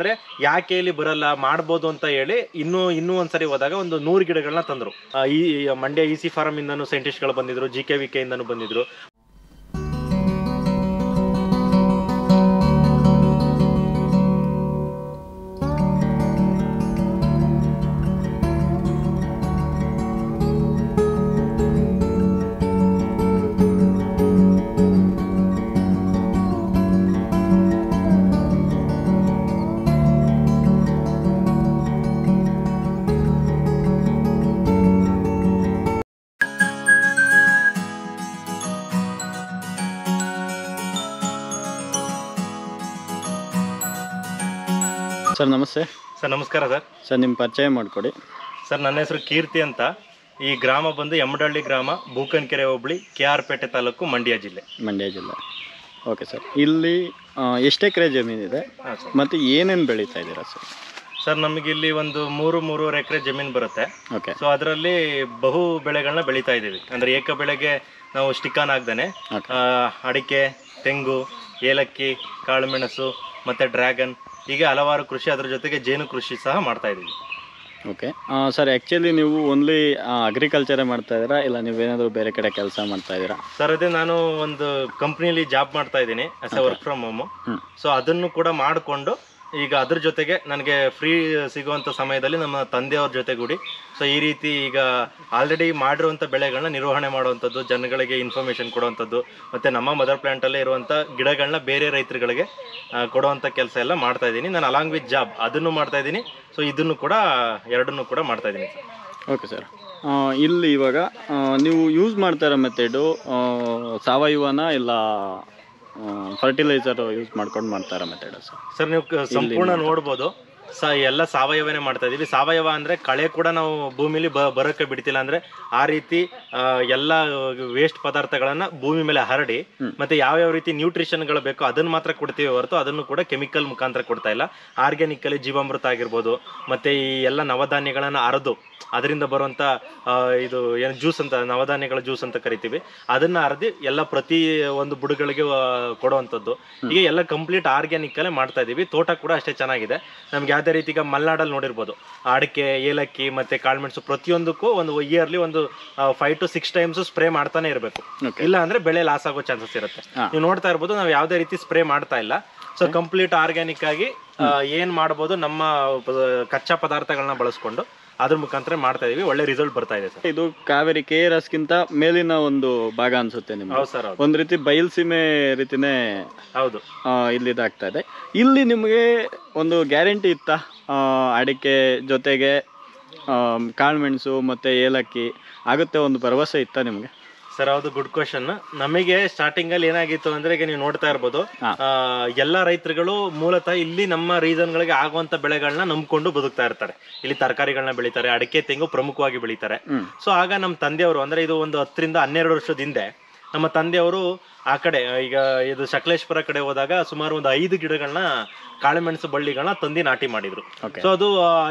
ಅಂದ್ರೆ ಯಾಕೆ ಇಲ್ಲಿ ಬರಲ್ಲ ಮಾಡ್ಬೋದು ಅಂತ ಹೇಳಿ ಇನ್ನೂ ಒಂದ್ಸರಿ ಹೋದಾಗ ಒಂದು 100 ಗಿಡಗಳನ್ನ ತಂದ್ರು. ಈ ಮಂಡ್ಯ ಇಸಿ ಫಾರಂ ಇಂದನೂ ಸೈಂಟಿಸ್ಟ್ ಗಳು ಬಂದಿದ್ರು, GKVK ಇಂದನೂ ಬಂದಿದ್ರು. ಸರ್ ನಮಸ್ತೆ. ಸರ್ ನಮಸ್ಕಾರ ಸರ್. ಸರ್ ನಿಮ್ಮ ಪರಿಚಯ ಮಾಡಿಕೊಡಿ. ಸರ್ ನನ್ನ ಹೆಸರು ಕೀರ್ತಿ ಅಂತ. ಈ ಗ್ರಾಮ ಬಂದು ಯಮಡಳ್ಳಿ ಗ್ರಾಮ, ಬೂಕನಕೆರೆ ಹೋಬಳಿ, KR ಪೇಟೆ ತಾಲೂಕು, ಮಂಡ್ಯ ಜಿಲ್ಲೆ. Okay sir. ಇಲ್ಲಿ ಎಷ್ಟು ಎಕರೆ ಜಮೀನಿದೆ ಮತ್ತು ಏನೇನು ಬೆಳೀತಾ ಇದ್ದೀರಾ ಸರ್? ಸರ್ ನಮಗೆ ಇಲ್ಲಿ ಒಂದು 3-3.5 ಎಕರೆ ಜಮೀನು ಬರುತ್ತೆ. ಓಕೆ. ಸೊ ಅದರಲ್ಲಿ ಬಹು ಬೆಳೆಗಳನ್ನ ಬೆಳೀತಾ ಇದ್ದೀವಿ. ಅಂದರೆ ಏಕ ಬೆಳೆಗೆ ನಾವು ಸ್ಟಿಕಾನ್ ಹಾಕ್ದೇನೆ ಅಡಿಕೆ, ತೆಂಗು, ಏಲಕ್ಕಿ, ಕಾಳುಮೆಣಸು ಮತ್ತು ಡ್ರ್ಯಾಗನ್, ಹೀಗೆ ಹಲವಾರು ಕೃಷಿ, ಅದರ ಜೊತೆಗೆ ಜೇನು ಕೃಷಿ ಸಹ ಮಾಡ್ತಾ ಇದ್ದೀವಿ. Okay sir. ಆ್ಯಕ್ಚುಲಿ ನೀವು ಓನ್ಲಿ ಅಗ್ರಿಕಲ್ಚರೇ ಮಾಡ್ತಾ ಇದ್ದೀರಾ, ಇಲ್ಲ ನೀವೇನಾದರೂ ಬೇರೆ ಕಡೆ ಕೆಲಸ ಮಾಡ್ತಾ ಇದ್ದೀರಾ? ಸರ್ ಅದೇ ನಾನು ಒಂದು ಕಂಪ್ನಿಯಲ್ಲಿ ಜಾಬ್ ಮಾಡ್ತಾ ಇದ್ದೀನಿ as A work from home. So ಅದನ್ನು ಕೂಡ ಮಾಡಿಕೊಂಡು ಈಗ ಅದ್ರ ಜೊತೆಗೆ ನನಗೆ ಫ್ರೀ ಸಿಗುವಂಥ ಸಮಯದಲ್ಲಿ ನಮ್ಮ ತಂದೆಯವ್ರ ಜೊತೆಗೂಡಿ ಸೊ ಈ ರೀತಿ ಈಗ ಆಲ್ರೆಡಿ ಮಾಡಿರುವಂಥ ಬೆಳೆಗಳನ್ನ ನಿರ್ವಹಣೆ ಮಾಡುವಂಥದ್ದು, ಜನಗಳಿಗೆ ಇನ್ಫಾರ್ಮೇಷನ್ ಕೊಡುವಂಥದ್ದು, ಮತ್ತು ನಮ್ಮ ಮದರ್ ಪ್ಲ್ಯಾಂಟಲ್ಲೇ ಇರುವಂಥ ಗಿಡಗಳನ್ನ ಬೇರೆ ರೈತರುಗಳಿಗೆ ಕೊಡುವಂಥ ಕೆಲಸ ಎಲ್ಲ ಮಾಡ್ತಾ ಇದ್ದೀನಿ. ನಾನು ಅಲಾಂಗ್ ವಿತ್ ಜಾಬ್ ಅದನ್ನು ಮಾಡ್ತಾ ಇದ್ದೀನಿ. ಸೊ ಇದನ್ನು ಕೂಡ ಎರಡನ್ನೂ ಕೂಡ ಮಾಡ್ತಾ ಇದ್ದೀನಿ ಸರ್. Okay sir. ಇಲ್ಲಿ ಇವಾಗ ನೀವು ಯೂಸ್ ಮಾಡ್ತಾ ಇರೋ ಮೆಥಡು ಸಾವಯವನ ಇಲ್ಲ ಫರ್ಟಿಲೈಸರ್ ಯೂಸ್ ಮಾಡ್ಕೊಂಡು ಮಾಡ್ತಾರ ಮೆಥಡ್ ಸರ್? ಸರ್ ನೀವು ಸಂಪೂರ್ಣ ನೋಡ್ಬೋದು, ಎಲ್ಲ ಸಾವಯವನೇ ಮಾಡ್ತಾ ಇದೀವಿ. ಸಾವಯವ ಅಂದ್ರೆ ಕಳೆ ಕೂಡ ನಾವು ಭೂಮಿಲಿ ಬರೋಕ್ಕೆ ಬಿಡ್ತಿಲ್ಲ. ಅಂದ್ರೆ ಆ ರೀತಿ ಎಲ್ಲ ವೇಸ್ಟ್ ಪದಾರ್ಥಗಳನ್ನ ಭೂಮಿ ಮೇಲೆ ಹರಡಿ ಮತ್ತೆ ಯಾವ್ಯಾವ ರೀತಿ ನ್ಯೂಟ್ರಿಷನ್ಗಳು ಬೇಕೋ ಅದನ್ನ ಮಾತ್ರ ಕೊಡ್ತೀವಿ ಹೊರತು ಅದನ್ನು ಕೂಡ ಕೆಮಿಕಲ್ ಮುಖಾಂತರ ಕೊಡ್ತಾ ಇಲ್ಲ. ಆರ್ಗ್ಯಾನಿಕಲಿ ಜೀವಾಮೃತ ಆಗಿರ್ಬೋದು, ಮತ್ತೆ ಈ ಎಲ್ಲ ನವಧಾನ್ಯಗಳನ್ನ ಅರೆದು ಅದರಿಂದ ಬರುವಂಥ ಇದು ಏನು ಜ್ಯೂಸ್ ಅಂತ, ನವಧಾನ್ಯಗಳ ಜ್ಯೂಸ್ ಅಂತ ಕರಿತೀವಿ, ಅದನ್ನ ಅರೆದು ಎಲ್ಲ ಪ್ರತಿ ಒಂದು ಬುಡಗಳಿಗೆ ಕೊಡುವಂಥದ್ದು. ಹೀಗೆ ಎಲ್ಲ ಕಂಪ್ಲೀಟ್ ಆರ್ಗ್ಯಾನಿಕಲ್ಲೇ ಮಾಡ್ತಾ ಇದೀವಿ. ತೋಟ ಕೂಡ ಅಷ್ಟೇ ಚೆನ್ನಾಗಿದೆ. ನಮ್ಗೆ ಯಾವುದೇ ರೀತಿ ಈಗ ಮಲೆನಾಡಲ್ಲಿ ನೋಡಿರ್ಬೋದು, ಅಡಿಕೆ, ಏಲಕ್ಕಿ ಮತ್ತೆ ಕಾಳುಮೆಣಸು ಪ್ರತಿಯೊಂದಕ್ಕೂ ಒಂದು ಇಯರ್ಲಿ ಒಂದು 5 to 6 times ಸ್ಪ್ರೇ ಮಾಡ್ತಾನೆ ಇರಬೇಕು. ಇಲ್ಲ ಅಂದ್ರೆ ಬೆಳೆ ಲಾಸ್ ಆಗೋ ಚಾನ್ಸಸ್ ಇರುತ್ತೆ. ನೀವು ನೋಡ್ತಾ ಇರ್ಬೋದು, ನಾವು ಯಾವುದೇ ರೀತಿ ಸ್ಪ್ರೇ ಮಾಡ್ತಾ ಇಲ್ಲ. ಸೊ ಕಂಪ್ಲೀಟ್ ಆರ್ಗ್ಯಾನಿಕ್ ಆಗಿ ಏನ್ ಮಾಡ್ಬೋದು, ನಮ್ಮ ಕಚ್ಚಾ ಪದಾರ್ಥಗಳನ್ನ ಬಳಸ್ಕೊಂಡು ಅದ್ರ ಮುಖಾಂತರ ಮಾಡ್ತಾ ಇದೀವಿ. ಒಳ್ಳೆ ರಿಸಲ್ಟ್ ಬರ್ತಾ ಇದೆ ಸರ್. ಇದು ಕಾವೇರಿ KRS ಗಿಂತ ಮೇಲಿನ ಒಂದು ಭಾಗ ಅನ್ಸುತ್ತೆ ನಿಮ್ಗೆ? ಹೌದು ಸರ್. ಒಂದ್ ರೀತಿ ಬಯಲ್ಸೀಮೆ ರೀತಿನೇ ಹೌದು ಇಲ್ಲಿ ಇದಾಗ್ತಾ ಇದೆ. ಇಲ್ಲಿ ನಿಮಗೆ ಒಂದು ಗ್ಯಾರಂಟಿ ಇತ್ತಾ ಅಡಿಕೆ ಜೊತೆಗೆ ಕಾಳುಮೆಣಸು ಮತ್ತೆ ಏಲಕ್ಕಿ ಆಗುತ್ತೆ ಒಂದು ಭರವಸೆ ಇತ್ತಾ ನಿಮ್ಗೆ? ಸರ್ ಹೌದು, ಗುಡ್ ಕ್ವಶನ್. ನಮಗೆ ಸ್ಟಾರ್ಟಿಂಗ್ ಅಲ್ಲಿ ಏನಾಗಿತ್ತು ಅಂದ್ರೆ, ಈಗ ನೀವು ನೋಡ್ತಾ ಇರ್ಬೋದು, ಎಲ್ಲಾ ರೈತರುಗಳು ಮೂಲತಃ ಇಲ್ಲಿ ನಮ್ಮ ರೀಸನ್ ಗಳಿಗೆ ಆಗುವಂತ ಬೆಳೆಗಳನ್ನ ನಂಬ್ಕೊಂಡು ಬದುಕ್ತಾ ಇರ್ತಾರೆ. ಇಲ್ಲಿ ತರಕಾರಿಗಳನ್ನ ಬೆಳಿತಾರೆ, ಅಡಿಕೆ, ತೆಂಗು ಪ್ರಮುಖವಾಗಿ ಬೆಳಿತಾರೆ. ಸೊ ಆಗ ನಮ್ಮ ತಂದೆಯವರು, ಅಂದ್ರೆ ಇದು ಒಂದು 10 ರಿಂದ 12 ವರ್ಷದ ಹಿಂದೆ ನಮ್ಮ ತಂದೆಯವರು ಆ ಕಡೆ ಈಗ ಇದು ಸಕಲೇಶ್ಪುರ ಕಡೆ ಹೋದಾಗ ಸುಮಾರು ಒಂದು 5 ಗಿಡಗಳನ್ನ, ಕಾಳುಮೆಣಸು ಬಳ್ಳಿಗಳನ್ನ ತಂದಿ ನಾಟಿ ಮಾಡಿದ್ರು. ಸೊ ಅದು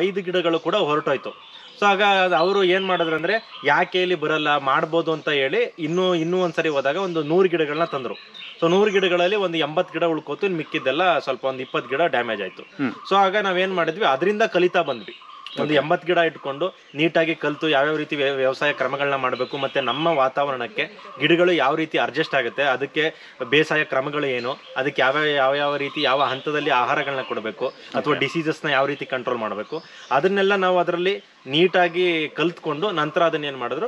5 ಗಿಡಗಳು ಕೂಡ ಹೊರಟೋಯ್ತು. ಸೊ ಆಗ ಅವರು ಏನ್ ಮಾಡಿದ್ರು ಅಂದ್ರೆ, ಯಾಕೆ ಇಲ್ಲಿ ಬರಲ್ಲ ಮಾಡ್ಬೋದು ಅಂತ ಹೇಳಿ ಇನ್ನೂ ಒಂದ್ಸರಿ ಹೋದಾಗ ಒಂದು 100 ಗಿಡಗಳನ್ನ ತಂದ್ರು. ಸೊ 100 ಗಿಡಗಳಲ್ಲಿ ಒಂದು 80 ಗಿಡ ಉಳ್ಕೋತು, ಇನ್ನು ಮಿಕ್ಕಿದ್ದೆಲ್ಲ ಸ್ವಲ್ಪ ಒಂದು 20 ಗಿಡ ಡ್ಯಾಮೇಜ್ ಆಯ್ತು. ಸೊ ಆಗ ನಾವೇನ್ ಮಾಡಿದ್ವಿ, ಅದರಿಂದ ಕಲಿತಾ ಬಂದ್ವಿ. ಒಂದು 80 ಗಿಡ ಇಟ್ಕೊಂಡು ನೀಟಾಗಿ ಕಲಿತು ಯಾವ್ಯಾವ ರೀತಿ ವ್ಯವಸಾಯ ಕ್ರಮಗಳನ್ನ ಮಾಡಬೇಕು, ಮತ್ತೆ ನಮ್ಮ ವಾತಾವರಣಕ್ಕೆ ಗಿಡಗಳು ಯಾವ ರೀತಿ ಅಡ್ಜಸ್ಟ್ ಆಗುತ್ತೆ, ಅದಕ್ಕೆ ಬೇಸಾಯ ಕ್ರಮಗಳು ಏನು, ಅದಕ್ಕೆ ಯಾವ ರೀತಿ ಯಾವ ಹಂತದಲ್ಲಿ ಆಹಾರಗಳನ್ನ ಕೊಡಬೇಕು, ಅಥವಾ ಡಿಸೀಸಸ್ನ ಯಾವ ರೀತಿ ಕಂಟ್ರೋಲ್ ಮಾಡಬೇಕು, ಅದನ್ನೆಲ್ಲ ನಾವು ಅದರಲ್ಲಿ ನೀಟಾಗಿ ಕಲ್ತ್ಕೊಂಡು ನಂತರ ಅದನ್ನ ಏನ್ ಮಾಡಿದ್ರು,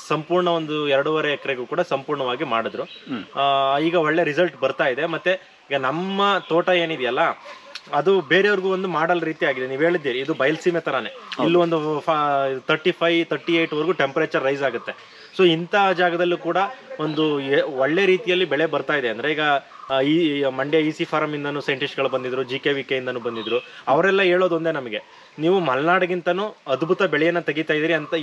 ಸಂಪೂರ್ಣ ಒಂದು 2.5 ಎಕರೆಗೂ ಕೂಡ ಸಂಪೂರ್ಣವಾಗಿ ಮಾಡಿದ್ರು. ಈಗ ಒಳ್ಳೆ ರಿಸಲ್ಟ್ ಬರ್ತಾ ಇದೆ. ಮತ್ತೆ ಈಗ ನಮ್ಮ ತೋಟ ಏನಿದೆಯಲ್ಲ, ಅದು ಬೇರೆಯವ್ರಿಗೂ ಒಂದು ಮಾಡಲ್ ರೀತಿ ಆಗಿದೆ. ನೀವು ಹೇಳಿದ್ದೀರಿ, ಇದು ಬಯಲ್ಸೀಮೆ ತರಾನೇ. ಇಲ್ಲಿ ಒಂದು 35-38 ವರೆಗೂ ಟೆಂಪರೇಚರ್ ರೈಸ್ ಆಗುತ್ತೆ. ಸೊ ಇಂಥ ಜಾಗದಲ್ಲೂ ಕೂಡ ಒಂದು ಒಳ್ಳೆ ರೀತಿಯಲ್ಲಿ ಬೆಳೆ ಬರ್ತಾ ಇದೆ. ಅಂದ್ರೆ ಈಗ ಈ ಮಂಡ್ಯ ಇಸಿ ಫಾರಂ ಇಂದನೂ ಸೈಂಟಿಸ್ಟ್ಗಳು ಬಂದಿದ್ರು, GKVK ಇಂದನೂ ಬಂದಿದ್ರು. ಅವರೆಲ್ಲ ಹೇಳೋದು ಒಂದೇ, ನಮಗೆ ನೀವು ಮಲೆನಾಡಿಗಿಂತನೂ ಅದ್ಭುತ ಬೆಳೆಯನ್ನ ತೆಗಿತಾ ಇದೀರಿ ಅಂತ.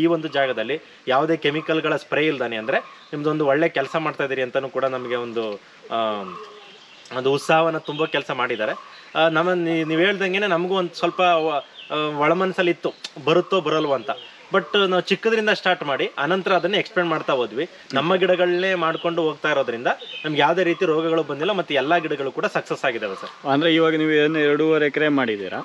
ಈ ಒಂದು ಜಾಗದಲ್ಲಿ ಯಾವುದೇ ಕೆಮಿಕಲ್ಗಳ ಸ್ಪ್ರೇ ಇಲ್ದಾನೆ, ಅಂದ್ರೆ ನಿಮ್ದೊಂದು ಒಳ್ಳೆ ಕೆಲಸ ಮಾಡ್ತಾ ಇದೀರಿ ಅಂತಾನು ಕೂಡ ನಮಗೆ ಒಂದು ಉತ್ಸಾಹವನ್ನ ತುಂಬಾ ಕೆಲಸ ಮಾಡಿದ್ದಾರೆ. ನೀವು ಹೇಳ್ದಂಗೆನೆ ನಮಗೂ ಒಂದು ಸ್ವಲ್ಪ ಒಳಮನಸ್ಸಲ್ಲಿ ಇತ್ತು, ಬರುತ್ತೋ ಬರಲ್ವೋ ಅಂತ. ಬಟ್ ನಾವು ಚಿಕ್ಕದ್ರಿಂದ ಸ್ಟಾರ್ಟ್ ಮಾಡಿ ಅನಂತರ ಅದನ್ನೇ ಎಕ್ಸ್ಪೆಂಡ್ ಮಾಡ್ತಾ ಹೋದ್ವಿ. ನಮ್ಮ ಗಿಡಗಳನ್ನೇ ಮಾಡ್ಕೊಂಡು ಹೋಗ್ತಾ ಇರೋದ್ರಿಂದ ನಮ್ಗೆ ಯಾವುದೇ ರೀತಿ ರೋಗಗಳು ಬಂದಿಲ್ಲ, ಮತ್ತೆ ಎಲ್ಲಾ ಗಿಡಗಳು ಕೂಡ ಸಕ್ಸಸ್ ಆಗಿದಾವೆ ಸರ್. ಅಂದ್ರೆ ಇವಾಗ ನೀವು ಏನು 2.5 ಎಕರೆ ಮಾಡಿದ್ದೀರಾ,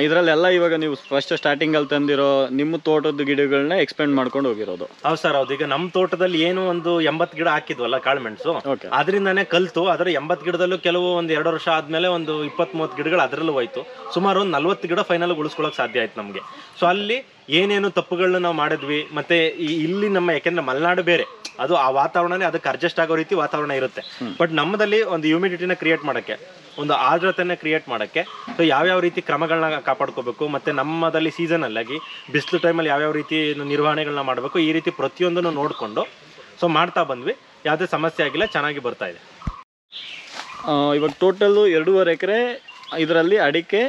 ಇದರಲ್ಲೆಲ್ಲ ಇವಾಗ ನೀವು ಫಸ್ಟ್ ಸ್ಟಾರ್ಟಿಂಗ್ ಅಲ್ಲಿ ತಂದಿರೋ ನಿಮ್ಮ ತೋಟದ ಗಿಡಗಳನ್ನ ಎಕ್ಸ್ಪೆಂಡ್ ಮಾಡ್ಕೊಂಡು ಹೋಗಿರೋದು? ಹೌದು ಸರ್, ಹೌದು. ಈಗ ನಮ್ಮ ತೋಟದಲ್ಲಿ ಏನು ಒಂದು 80 ಗಿಡ ಹಾಕಿದ್ವಲ್ಲ ಕಾಳುಮೆಣಸು, ಅದರಿಂದಾನೇ ಕಲ್ತು ಅದರ 80 ಗಿಡದಲ್ಲೂ ಕೆಲವು ಒಂದು 2 ವರ್ಷ ಆದ್ಮೇಲೆ ಒಂದು 20-30 ಗಿಡಗಳು ಅದರಲ್ಲೂ ಹೋಯ್ತು. ಸುಮಾರು ಒಂದು 40 ಗಿಡ ಫೈನಲ್ ಉಳಿಸ್ಕೊಳಕ್ ಸಾಧ್ಯ ಆಯ್ತು ನಮ್ಗೆ. ಸೊ ಅಲ್ಲಿ ಏನೇನು ತಪ್ಪುಗಳನ್ನ ನಾವು ಮಾಡಿದ್ವಿ, ಮತ್ತೆ ಇಲ್ಲಿ ನಮ್ಮ ಯಾಕೆಂದ್ರೆ ಮಲೆನಾಡು ಬೇರೆ, ಅದು ಆ ವಾತಾವರಣನೇ ಅದಕ್ಕೆ ಅಡ್ಜಸ್ಟ್ ಆಗೋ ರೀತಿ ವಾತಾವರಣ ಇರುತ್ತೆ. ಬಟ್ ನಮ್ಮದಲ್ಲಿ ಒಂದು ಹ್ಯೂಮಿಡಿಟಿನ ಕ್ರಿಯೇಟ್ ಮಾಡಕ್ಕೆ, ಒಂದು ಆರ್ದ್ರತೆನ ಕ್ರಿಯೇಟ್ ಮಾಡಕ್ಕೆ, ಸೊ ಯಾವ್ಯಾವ ರೀತಿ ಕ್ರಮಗಳನ್ನ ಕಾಪಾಡ್ಕೋಬೇಕು, ಮತ್ತೆ ನಮ್ಮದಲ್ಲಿ ಸೀಸನ್ ಅಲ್ಲಾಗಿ ಬಿಸಿಲು ಟೈಮಲ್ಲಿ ಯಾವ್ಯಾವ ರೀತಿ ನಿರ್ವಹಣೆಗಳನ್ನ ಮಾಡಬೇಕು, ಈ ರೀತಿ ಪ್ರತಿಯೊಂದನ್ನು ನೋಡಿಕೊಂಡು ಸೊ ಮಾಡ್ತಾ ಬಂದ್ವಿ. ಯಾವುದೇ ಸಮಸ್ಯೆ ಆಗಿಲ್ಲ, ಚೆನ್ನಾಗಿ ಬರ್ತಾ ಇದೆ. ಇವಾಗ ಟೋಟಲ್ಲು 2.5 ಎಕರೆ ಇದರಲ್ಲಿ ಅಡಿಕೆ,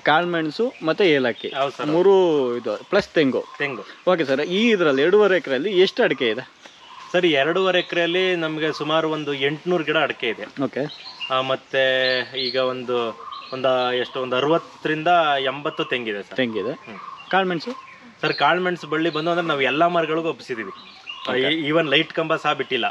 ಕಾಳುಮೆಣಸು ಮತ್ತೆ ಏಲಕ್ಕಿ 3 ಇದು ಪ್ಲಸ್ ತೆಂಗು. ಓಕೆ ಸರ್, ಈ ಇದರಲ್ಲಿ 2.5 ಎಕರೆಯಲ್ಲಿ ಎಷ್ಟು ಅಡಿಕೆ ಇದೆ ಸರ್? 2.5 ಎಕರೆಯಲ್ಲಿ ನಮಗೆ ಸುಮಾರು ಒಂದು 800 ಗಿಡ ಅಡಿಕೆ ಇದೆ. ಓಕೆ. ಮತ್ತೆ ಈಗ ಒಂದು 60ರಿಂದ 80 ತೆಂಗಿದೆ ಸರ್. ತೆಂಗಿದೆ. ಕಾಳುಮೆಣಸು ಸರ್? ಕಾಳುಮೆಣಸು ಬಳ್ಳಿ ಬಂದು ಅಂದ್ರೆ ನಾವು ಎಲ್ಲಾ ಮರಗಳಿಗೂ ಒಪ್ಪಿಸಿದೀವಿ, ಈವನ್ ಲೈಟ್ ಕಂಬ ಸಹ ಬಿಟ್ಟಿಲ್ಲ.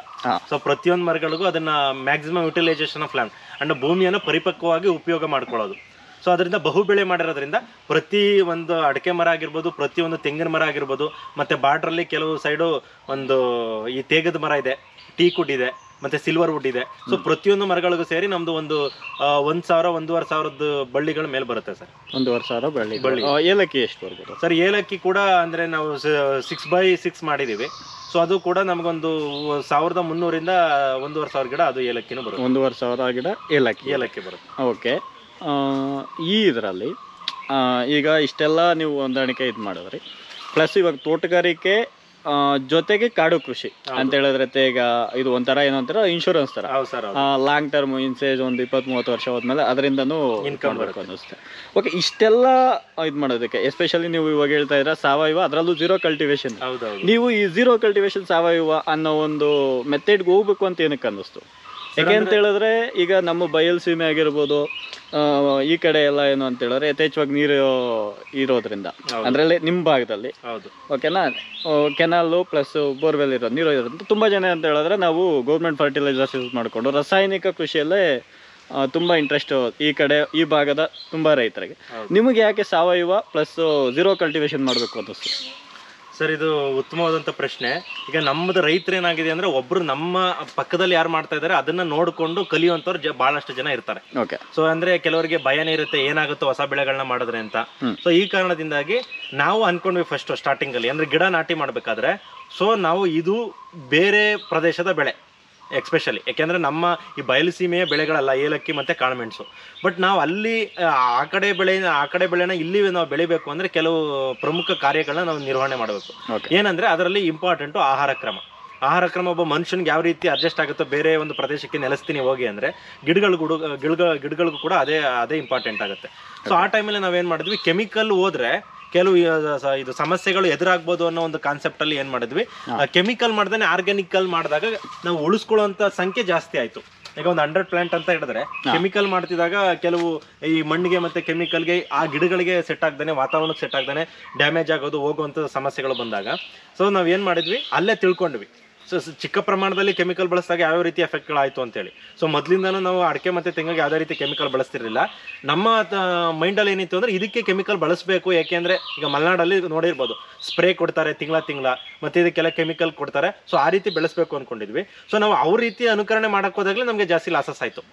ಸೊ ಪ್ರತಿಯೊಂದು ಮರಗಳಿಗೂ ಅದನ್ನ maximum utilisation of land and ಭೂಮಿಯನ್ನು ಪರಿಪಕ್ವವಾಗಿ ಉಪಯೋಗ ಮಾಡ್ಕೊಳ್ಳೋದು. ಸೊ ಅದರಿಂದ ಬಹು ಬೆಳೆ ಮಾಡಿರೋದ್ರಿಂದ ಪ್ರತಿ ಒಂದು ಅಡಿಕೆ ಮರ ಆಗಿರ್ಬೋದು, ಪ್ರತಿಯೊಂದು ತೆಂಗಿನ ಮರ ಆಗಿರ್ಬೋದು, ಮತ್ತೆ ಬಾರ್ಡ್ರಲ್ಲಿ ಕೆಲವು ಸೈಡು ಒಂದು ಈ ತೇಗದ ಮರ ಇದೆ, ಟೀ ಕುಡ್ ಇದೆ, ಮತ್ತೆ ಸಿಲ್ವರ್ ವುಡ್ ಇದೆ. ಸೊ ಪ್ರತಿಯೊಂದು ಮರಗಳಿಗೂ ಸೇರಿ ನಮ್ದು ಒಂದು 1,000-1,500 ಬಳ್ಳಿಗಳ ಮೇಲೆ ಬರುತ್ತೆ ಸರ್. 1,500 ಬಳ್ಳಿ. ಏಲಕ್ಕಿ ಎಷ್ಟು ಬರ್ಬೋದು ಸರ್? ಏಲಕ್ಕಿ ಕೂಡ ಅಂದ್ರೆ ನಾವು 6x6 ಮಾಡಿದೀವಿ. ಸೊ ಅದು ಕೂಡ ನಮಗೊಂದು 1,300ರಿಂದ 1,500 ಗಿಡ ಅದು ಏಲಕ್ಕಿನೂ ಬರುತ್ತೆ. 1,500 ಗಿಡ ಏಲಕ್ಕಿ ಬರುತ್ತೆ. ಓಕೆ. ಈ ಇದರಲ್ಲಿ ಈಗ ಇಷ್ಟೆಲ್ಲ ನೀವು ಹೊಂದಾಣಿಕೆ ಇದು ಮಾಡಿದ್ರಿ, ಪ್ಲಸ್ ಇವಾಗ ತೋಟಗಾರಿಕೆ ಜೊತೆಗೆ ಕಾಡು ಕೃಷಿ ಅಂತ ಹೇಳಿದ್ರೆ ಈಗ ಇದು ಒಂಥರ ಏನಂತಾರ ಇನ್ಶೂರೆನ್ಸ್ ತರ, ಲಾಂಗ್ ಟರ್ಮ್ ಇನ್ಸೇಜ್ ಒಂದು 20-30 ವರ್ಷ ಹೋದ್ಮೇಲೆ ಅದರಿಂದನೂ ಇನ್ಕಮ್ ಬೇಕು ಅನ್ನಿಸುತ್ತೆ. ಓಕೆ, ಇಷ್ಟೆಲ್ಲ ಇದು ಮಾಡೋದಕ್ಕೆ ಎಸ್ಪೆಷಲಿ ನೀವು ಇವಾಗ ಹೇಳ್ತಾ ಇದ್ರೆ ಸಾವಯವ, ಅದರಲ್ಲೂ ಝೀರೋ ಕಲ್ಟಿವೇಶನ್, ನೀವು ಈ ಝೀರೋ ಕಲ್ಟಿವೇಶನ್ ಸಾವಯವ ಅನ್ನೋ ಒಂದು ಮೆಥಡ್ಗೆ ಹೋಗ್ಬೇಕು ಅಂತ ಏನಕ್ಕೆ ಅನ್ನಿಸ್ತು? ಯಾಕೆ ಅಂತ ಹೇಳಿದ್ರೆ ಈಗ ನಮ್ಮ ಬಯಲು ಸೀಮೆ ಆಗಿರ್ಬೋದು, ಈ ಕಡೆ ಎಲ್ಲ ಏನು ಅಂತ ಹೇಳಿದ್ರೆ ಯಥೇಚ್ಛವಾಗಿ ನೀರು ಇರೋದ್ರಿಂದ, ಅಂದ್ರೆ ನಿಮ್ಮ ಭಾಗದಲ್ಲಿ ಓಕೆನಾ, ಕೆನಾಲು ಪ್ಲಸ್ ಬೋರ್ವೆಲ್ ಇರೋದು, ನೀರು ಇರೋದ್ರಿಂದ ತುಂಬಾ ಜನ ಅಂತ ಹೇಳಿದ್ರೆ ನಾವು ಗೌರ್ಮೆಂಟ್ ಫರ್ಟಿಲೈಸರ್ಸ್ ಯೂಸ್ ಮಾಡಿಕೊಂಡು ರಾಸಾಯನಿಕ ಕೃಷಿಯಲ್ಲೇ ತುಂಬಾ ಇಂಟ್ರೆಸ್ಟ್ ಈ ಕಡೆ ಈ ಭಾಗದ ತುಂಬಾ ರೈತರಿಗೆ. ನಿಮಗೆ ಯಾಕೆ ಸಾವಯವ ಪ್ಲಸ್ ಝೀರೋ ಕಲ್ಟಿವೇಶನ್ ಮಾಡಬೇಕು ಅನ್ನಿಸ್ತು? ಸರ್, ಇದು ಉತ್ತಮವಾದಂಥ ಪ್ರಶ್ನೆ. ಈಗ ನಮ್ಮದು ರೈತರು ಏನಾಗಿದೆ ಅಂದ್ರೆ ಒಬ್ರು ನಮ್ಮ ಪಕ್ಕದಲ್ಲಿ ಯಾರು ಮಾಡ್ತಾ ಇದ್ದಾರೆ ಅದನ್ನ ನೋಡ್ಕೊಂಡು ಕಲಿಯುವಂತವ್ರು ಬಹಳಷ್ಟು ಜನ ಇರ್ತಾರೆ. ಸೊ ಅಂದ್ರೆ ಕೆಲವರಿಗೆ ಭಯನೇ ಇರುತ್ತೆ, ಏನಾಗುತ್ತೋ ಹೊಸ ಬೆಳೆಗಳನ್ನ ಮಾಡಿದ್ರೆ ಅಂತ. ಸೊ ಈ ಕಾರಣದಿಂದಾಗಿ ನಾವು ಅನ್ಕೊಂಡ್ವಿ ಫಸ್ಟ್ ಸ್ಟಾರ್ಟಿಂಗ್ ಅಲ್ಲಿ, ಅಂದ್ರೆ ಗಿಡ ನಾಟಿ ಮಾಡ್ಬೇಕಾದ್ರೆ ಸೊ ನಾವು ಇದು ಬೇರೆ ಪ್ರದೇಶದ ಬೆಳೆ ಎಕ್ಸ್ಪೆಷಲಿ, ಯಾಕೆಂದ್ರೆ ನಮ್ಮ ಈ ಬಯಲುಸೀಮೆಯ ಬೆಳೆಗಳಲ್ಲ ಏಲಕ್ಕಿ ಮತ್ತೆ ಕಾಳುಮೆಣಸು. ಬಟ್ ನಾವು ಅಲ್ಲಿ ಆ ಕಡೆ ಬೆಳೆನ ಇಲ್ಲಿ ನಾವು ಬೆಳಿಬೇಕು ಅಂದ್ರೆ ಕೆಲವು ಪ್ರಮುಖ ಕಾರ್ಯಗಳನ್ನ ನಾವು ನಿರ್ವಹಣೆ ಮಾಡಬೇಕು. ಏನಂದ್ರೆ ಅದರಲ್ಲಿ ಇಂಪಾರ್ಟೆಂಟು ಆಹಾರ ಕ್ರಮ. ಒಬ್ಬ ಮನುಷ್ಯನ್ಗೆ ಯಾವ ರೀತಿ ಅಡ್ಜಸ್ಟ್ ಆಗುತ್ತೋ ಬೇರೆ ಒಂದು ಪ್ರದೇಶಕ್ಕೆ ನೆಲೆಸ್ತೀನಿ ಹೋಗಿ ಅಂದ್ರೆ ಗಿಡಗಳಿಗೂ ಕೂಡ ಅದೇ ಇಂಪಾರ್ಟೆಂಟ್ ಆಗುತ್ತೆ. ಸೊ ಆ ಟೈಮಲ್ಲಿ ನಾವೇನ್ ಮಾಡಿದ್ವಿ, ಕೆಮಿಕಲ್ ಹೋದ್ರೆ ಕೆಲವು ಇದು ಸಮಸ್ಯೆಗಳು ಎದುರಾಗ್ಬೋದು ಅನ್ನೋ ಒಂದು ಕಾನ್ಸೆಪ್ಟ್ ಅಲ್ಲಿ ಏನ್ ಮಾಡಿದ್ವಿ, ಕೆಮಿಕಲ್ ಮಾಡ್ದೇನೆ ಆರ್ಗ್ಯಾನಿಕಲ್ ಮಾಡಿದಾಗ ನಾವು ಉಳಿಸ್ಕೊಳ್ಳುವಂತ ಸಂಖ್ಯೆ ಜಾಸ್ತಿ ಆಯ್ತು. ಈಗ ಒಂದು 100 ಪ್ಲಾಂಟ್ ಅಂತ ಹೇಳಿದ್ರೆ ಕೆಮಿಕಲ್ ಮಾಡ್ತಿದಾಗ ಕೆಲವು ಈ ಮಣ್ಣಿಗೆ ಮತ್ತೆ ಕೆಮಿಕಲ್ಗೆ ಆ ಗಿಡಗಳಿಗೆ ಸೆಟ್ ಆಗ್ದಾನೆ, ವಾತಾವರಣಕ್ಕೆ ಸೆಟ್ ಆಗ್ದಾನೆ ಡ್ಯಾಮೇಜ್ ಆಗೋದು ಹೋಗುವಂತ ಸಮಸ್ಯೆಗಳು ಬಂದಾಗ ಸೊ ನಾವ್ ಏನ್ ಮಾಡಿದ್ವಿ, ಅಲ್ಲೇ ತಿಳ್ಕೊಂಡ್ವಿ. ಸೊ ಚಿಕ್ಕ ಪ್ರಮಾಣದಲ್ಲಿ ಕೆಮಿಕಲ್ ಬಳಸಿದಾಗ ಯಾವ ರೀತಿ ಎಫೆಕ್ಟ್ಗಳಾಯ್ತು ಅಂತೇಳಿ. ಸೊ ಮೊದಲಿಂದನೂ ನಾವು ಅಡಿಕೆ ಮತ್ತೆ ತೆಂಗಿಗೆ ಯಾವುದೇ ರೀತಿ ಕೆಮಿಕಲ್ ಬಳಸ್ತಿರ್ಲಿಲ್ಲ. ನಮ್ಮ ಮೈಂಡಲ್ಲಿ ಏನಿತ್ತು ಅಂದ್ರೆ ಇದಕ್ಕೆ ಕೆಮಿಕಲ್ ಬಳಸಬೇಕು, ಯಾಕೆಂದ್ರೆ ಈಗ ಮಲೆನಾಡಲ್ಲಿ ನೋಡಿರ್ಬೋದು ಸ್ಪ್ರೇ ಕೊಡ್ತಾರೆ ತಿಂಗಳ ಮತ್ತೆ ಇದಕ್ಕೆಲ್ಲ ಕೆಮಿಕಲ್ ಕೊಡ್ತಾರೆ. ಸೊ ಆ ರೀತಿ ಬೆಳೆಸಬೇಕು ಅನ್ಕೊಂಡಿದ್ವಿ. ಸೊ ನಾವು ಅವ್ರ ರೀತಿ ಅನುಕರಣೆ ಮಾಡಕ್ ಹೋದಾಗ್ಲೇ ನಮ್ಗೆ ಜಾಸ್ತಿ ಲಾಸಸ್ ಆಯ್ತು.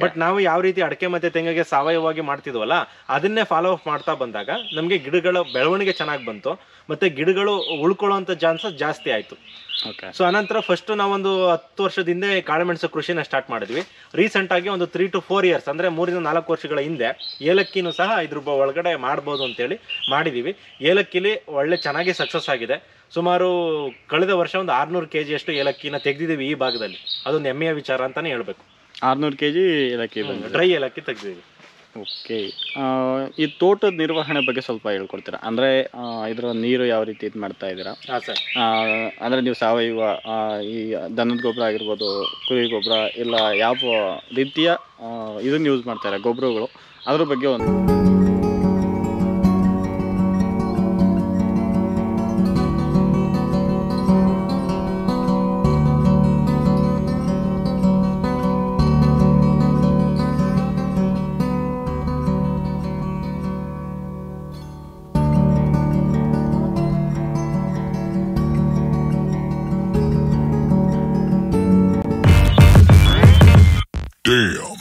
ಬಟ್ ನಾವು ಯಾವ ರೀತಿ ಅಡಿಕೆ ಮತ್ತೆ ತೆಂಗಿಗೆ ಸಾವಯವವಾಗಿ ಮಾಡ್ತಿದ್ವಲ್ಲ ಅದನ್ನೇ ಫಾಲೋ ಅಪ್ ಮಾಡ್ತಾ ಬಂದಾಗ ನಮ್ಗೆ ಗಿಡಗಳ ಬೆಳವಣಿಗೆ ಚೆನ್ನಾಗಿ ಬಂತು, ಮತ್ತೆ ಗಿಡಗಳು ಉಳ್ಕೊಳ್ಳುವಂತ ಚಾನ್ಸಸ್ ಜಾಸ್ತಿ ಆಯ್ತು. ಸೊ ಅನಂತರ ಫಸ್ಟ್ ನಾವೊಂದು 10 ವರ್ಷದ ಹಿಂದೆ ಕಾಳುಮೆಣಸು ಕೃಷಿನ ಸ್ಟಾರ್ಟ್ ಮಾಡಿದ್ವಿ. ರೀಸೆಂಟ್ ಆಗಿ ಒಂದು 3 to 4 years ಅಂದ್ರೆ 3-4 ವರ್ಷಗಳ ಹಿಂದೆ ಏಲಕ್ಕಿನೂ ಸಹ ಇದ್ರ ಒಳಗಡೆ ಮಾಡ್ಬೋದು ಅಂತೇಳಿ ಮಾಡಿದೀವಿ. ಏಲಕ್ಕಿಲಿ ಒಳ್ಳೆ ಚೆನ್ನಾಗಿ ಸಕ್ಸಸ್ ಆಗಿದೆ. ಸುಮಾರು ಕಳೆದ ವರ್ಷ ಒಂದು 600 kg ಅಷ್ಟು ಏಲಕ್ಕಿನ ತೆಗೆದಿದ್ದೀವಿ ಈ ಭಾಗದಲ್ಲಿ. ಅದೊಂದು ಹೆಮ್ಮೆಯ ವಿಚಾರ ಅಂತಾನೆ ಹೇಳ್ಬೇಕು. 600 kg ಏಲಕ್ಕಿ ಡ್ರೈ ಏಲಕ್ಕಿ ತೆಗೆದಿದ್ದೀವಿ. ಓಕೆ, ಈ ತೋಟದ ನಿರ್ವಹಣೆ ಬಗ್ಗೆ ಸ್ವಲ್ಪ ಹೇಳ್ಕೊಡ್ತೀರಾ? ಅಂದರೆ ಇದರ ನೀರು ಯಾವ ರೀತಿ ಇದು ಮಾಡ್ತಾ ಇದ್ದೀರಾ? ಅಂದರೆ ನೀವು ಸಾವಯವ ಈ ದನದ ಗೊಬ್ಬರ ಆಗಿರ್ಬೋದು, ಕುರಿ ಗೊಬ್ಬರ ಇಲ್ಲ ಯಾವ ರೀತಿಯ ಇದನ್ನು ಯೂಸ್ ಮಾಡ್ತಾರೆ ಗೊಬ್ಬರಗಳು, ಅದ್ರ ಬಗ್ಗೆ ಒಂದು Damn.